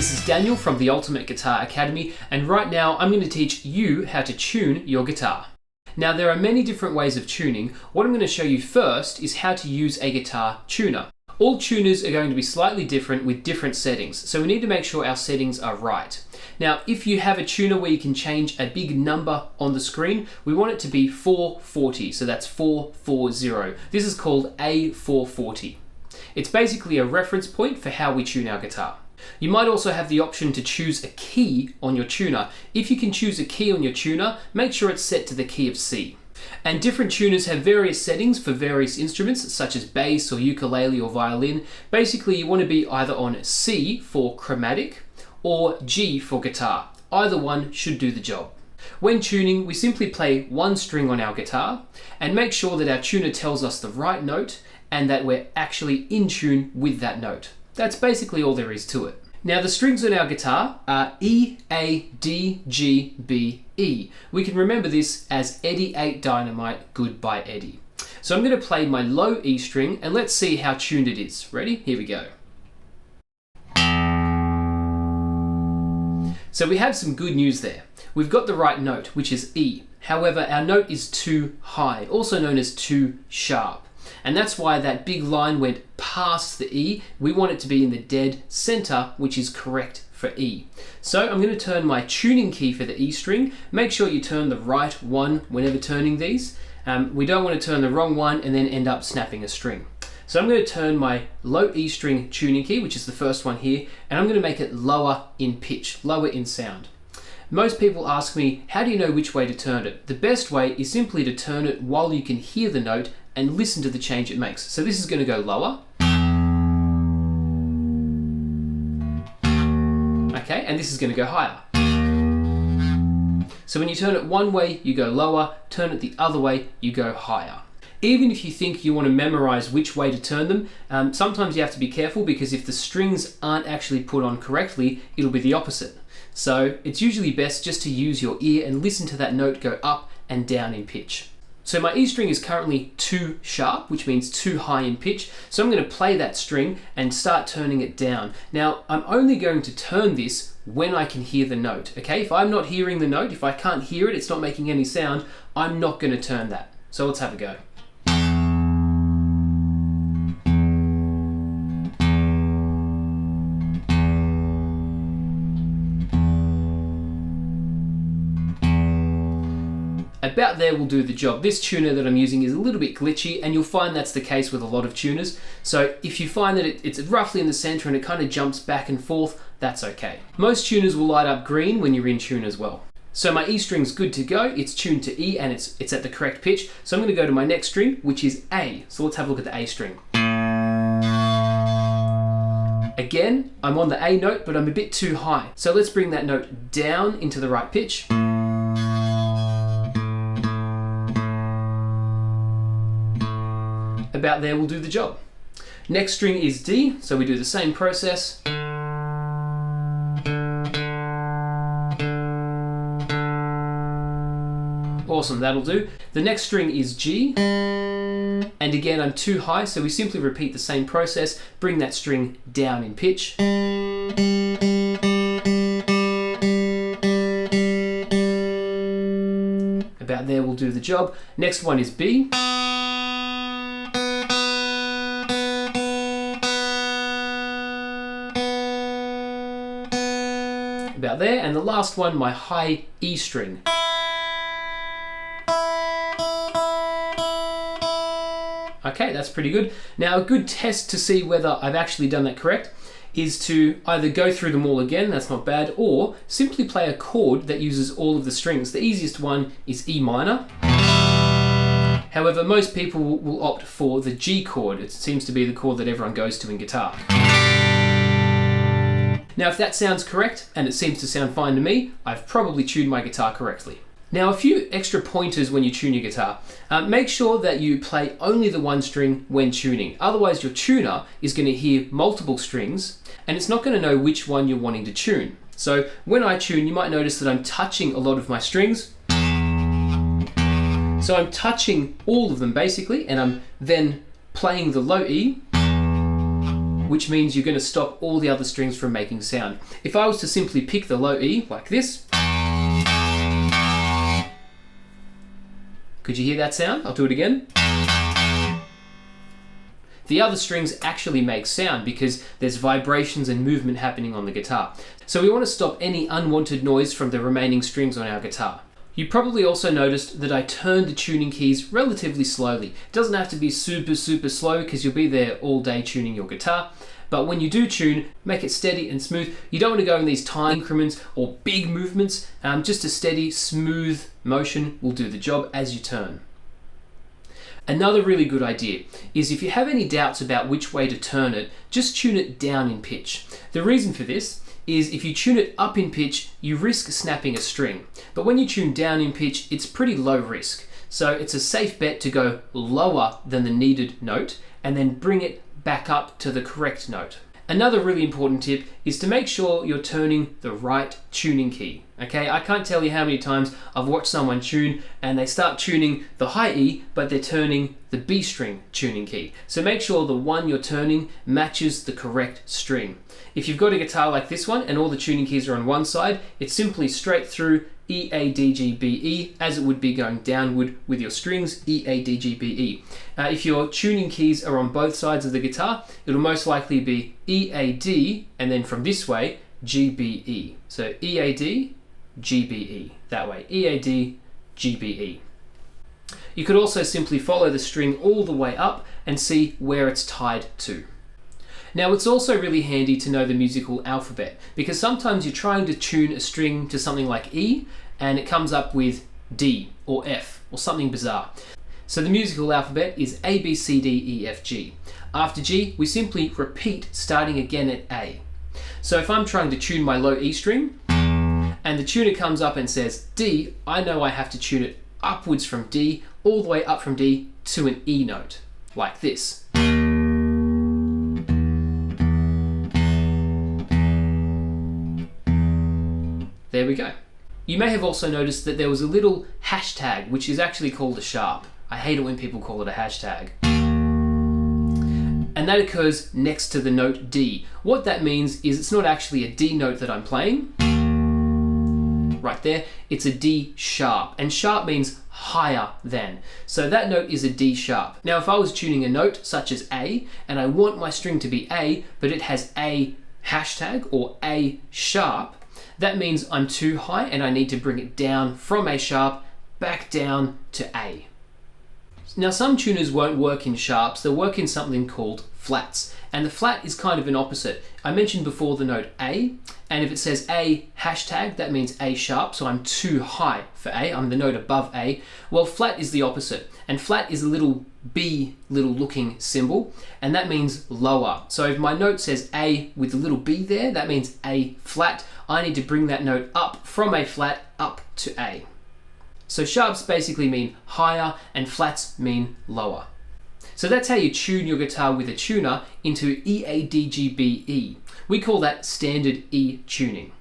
This is Daniel from the Ultimate Guitar Academy, and right now I'm going to teach you how to tune your guitar. Now there are many different ways of tuning. What I'm going to show you first is how to use a guitar tuner. All tuners are going to be slightly different with different settings, so we need to make sure our settings are right. Now if you have a tuner where you can change a big number on the screen, we want it to be 440, so that's 440. This is called A440. It's basically a reference point for how we tune our guitar. You might also have the option to choose a key on your tuner. If you can choose a key on your tuner, make sure it's set to the key of C. And different tuners have various settings for various instruments, such as bass or ukulele or violin. Basically, you want to be either on C for chromatic or G for guitar. Either one should do the job. When tuning, we simply play one string on our guitar and make sure that our tuner tells us the right note and that we're actually in tune with that note. That's basically all there is to it. Now the strings on our guitar are E, A, D, G, B, E. We can remember this as Eddie Ate Dynamite, Goodbye Eddie. So I'm going to play my low E string and let's see how tuned it is. Ready? Here we go. So we have some good news there. We've got the right note, which is E. However, our note is too high, also known as too sharp. And that's why that big line went past the E. We want it to be in the dead center, which is correct for E. So I'm going to turn my tuning key for the E string. Make sure you turn the right one whenever turning these. We don't want to turn the wrong one and then end up snapping a string. So I'm going to turn my low E string tuning key, which is the first one here, and I'm going to make it lower in pitch, lower in sound. Most people ask me, how do you know which way to turn it? The best way is simply to turn it while you can hear the note and listen to the change it makes. So this is going to go lower. Okay, and this is going to go higher. So when you turn it one way, you go lower, turn it the other way, you go higher. Even if you think you want to memorize which way to turn them, sometimes you have to be careful because if the strings aren't actually put on correctly, it'll be the opposite. So it's usually best just to use your ear and listen to that note go up and down in pitch. So my E string is currently too sharp, which means too high in pitch. So I'm going to play that string and start turning it down. Now I'm only going to turn this when I can hear the note. Okay, if I'm not hearing the note, if I can't hear it, it's not making any sound, I'm not going to turn that. So let's have a go. About there will do the job. This tuner that I'm using is a little bit glitchy, and you'll find that's the case with a lot of tuners. So if you find that it's roughly in the center and it kind of jumps back and forth, that's okay. Most tuners will light up green when you're in tune as well. So my E string's good to go. It's tuned to E and it's at the correct pitch. So I'm going to go to my next string, which is A. So let's have a look at the A string. Again, I'm on the A note, but I'm a bit too high. So let's bring that note down into the right pitch. About there will do the job. Next string is D, so we do the same process. Awesome, that'll do. The next string is G, and again I'm too high, so we simply repeat the same process, bring that string down in pitch. About there will do the job. Next one is B. About there, and the last one, my high E string. Okay, that's pretty good. Now a good test to see whether I've actually done that correct is to either go through them all again, that's not bad, or simply play a chord that uses all of the strings. The easiest one is E minor. However, most people will opt for the G chord. It seems to be the chord that everyone goes to in guitar. Now if that sounds correct, and it seems to sound fine to me, I've probably tuned my guitar correctly. Now a few extra pointers when you tune your guitar. Make sure that you play only the one string when tuning. Otherwise your tuner is going to hear multiple strings and it's not going to know which one you're wanting to tune. So when I tune, you might notice that I'm touching a lot of my strings. So I'm touching all of them basically, and I'm then playing the low E which means you're going to stop all the other strings from making sound. If I was to simply pick the low E like this, could you hear that sound? I'll do it again. The other strings actually make sound because there's vibrations and movement happening on the guitar. So we want to stop any unwanted noise from the remaining strings on our guitar. You probably also noticed that I turned the tuning keys relatively slowly. It doesn't have to be super slow because you'll be there all day tuning your guitar. But when you do tune, make it steady and smooth. You don't want to go in these tiny increments or big movements. Just a steady, smooth motion will do the job as you turn. Another really good idea is if you have any doubts about which way to turn it, just tune it down in pitch. The reason for this is if you tune it up in pitch, you risk snapping a string. But when you tune down in pitch, it's pretty low risk. So it's a safe bet to go lower than the needed note and then bring it back up to the correct note. Another really important tip is to make sure you're turning the right tuning key. Okay, I can't tell you how many times I've watched someone tune and they start tuning the high E, but they're turning the B string tuning key. So make sure the one you're turning matches the correct string. If you've got a guitar like this one and all the tuning keys are on one side, it's simply straight through E, A, D, G, B, E, as it would be going downward with your strings, E, A, D, G, B, E. If your tuning keys are on both sides of the guitar, it'll most likely be E, A, D, and then from this way, G, B, E. So E, A, D, G, B, E. That way, E, A, D, G, B, E. You could also simply follow the string all the way up and see where it's tied to. Now it's also really handy to know the musical alphabet because sometimes you're trying to tune a string to something like E and it comes up with D or F or something bizarre. So the musical alphabet is A, B, C, D, E, F, G. After G, we simply repeat starting again at A. So if I'm trying to tune my low E string and the tuner comes up and says D, I know I have to tune it upwards from D all the way up from D to an E note, like this. There we go. You may have also noticed that there was a little hashtag, which is actually called a sharp. I hate it when people call it a hashtag. And that occurs next to the note D. What that means is it's not actually a D note that I'm playing. Right there, it's a D sharp. And sharp means higher than. So that note is a D sharp. Now if I was tuning a note such as A, and I want my string to be A, but it has A hashtag or A sharp, that means I'm too high and I need to bring it down from A sharp back down to A. Now some tuners won't work in sharps, they'll work in something called flats. And the flat is kind of an opposite. I mentioned before the note A, and if it says A hashtag, that means A sharp, so I'm too high for A, I'm the note above A. Well, flat is the opposite, and flat is a little B, little looking symbol, and that means lower. So if my note says A with a little B there, that means A flat. I need to bring that note up from A flat up to A. So sharps basically mean higher and flats mean lower. So that's how you tune your guitar with a tuner into E, A, D, G, B, E. We call that standard E tuning.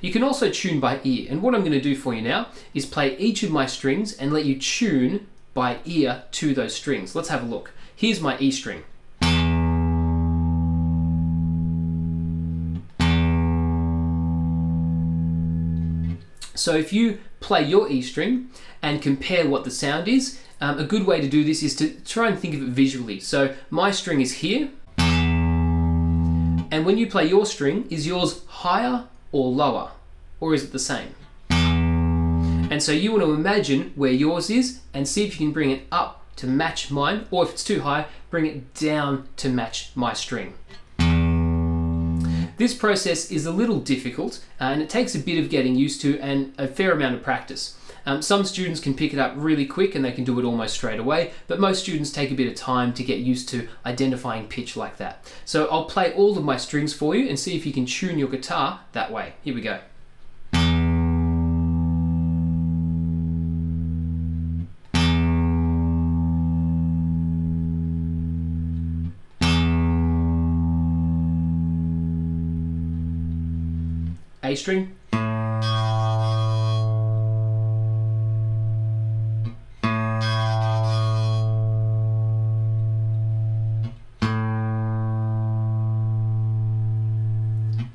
You can also tune by ear, and what I'm going to do for you now is play each of my strings and let you tune by ear to those strings. Let's have a look. Here's my E string. So if you play your E string and compare what the sound is, a good way to do this is to try and think of it visually. So my string is here, and when you play your string, is yours higher or lower, or is it the same? And so you want to imagine where yours is and see if you can bring it up to match mine, or if it's too high, bring it down to match my string. This process is a little difficult and it takes a bit of getting used to and a fair amount of practice. Some students can pick it up really quick and they can do it almost straight away, but most students take a bit of time to get used to identifying pitch like that. So I'll play all of my strings for you and see if you can tune your guitar that way. Here we go. A string,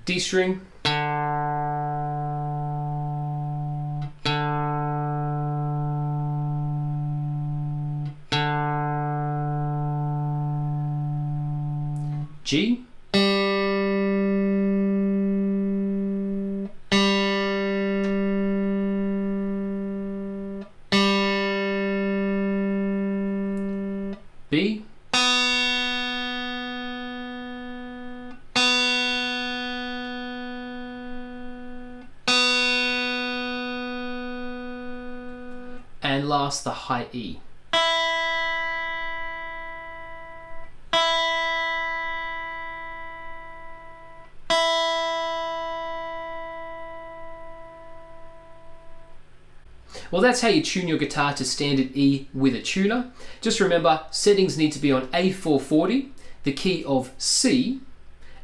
D string, G, B, and last the high E. Well, that's how you tune your guitar to standard E with a tuner. Just remember, settings need to be on A440, the key of C,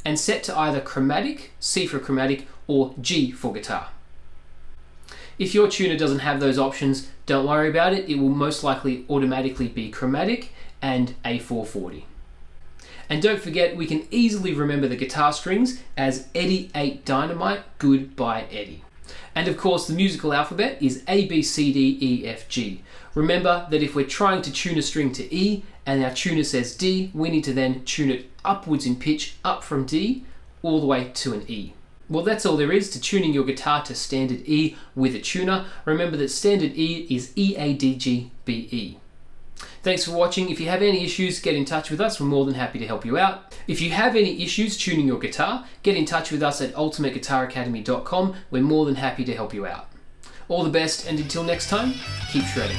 and set to either chromatic, C for chromatic, or G for guitar. If your tuner doesn't have those options, don't worry about it. It will most likely automatically be chromatic and A440. And don't forget, we can easily remember the guitar strings as Eddie 8 Dynamite, Good by Eddie. And of course, the musical alphabet is A, B, C, D, E, F, G. Remember that if we're trying to tune a string to E and our tuner says D, we need to then tune it upwards in pitch, up from D, all the way to an E. Well, that's all there is to tuning your guitar to standard E with a tuner. Remember that standard E is E, A, D, G, B, E. Thanks for watching. If you have any issues, get in touch with us. We're more than happy to help you out. If you have any issues tuning your guitar, get in touch with us at ultimateguitaracademy.com. We're more than happy to help you out. All the best, and until next time, keep shredding.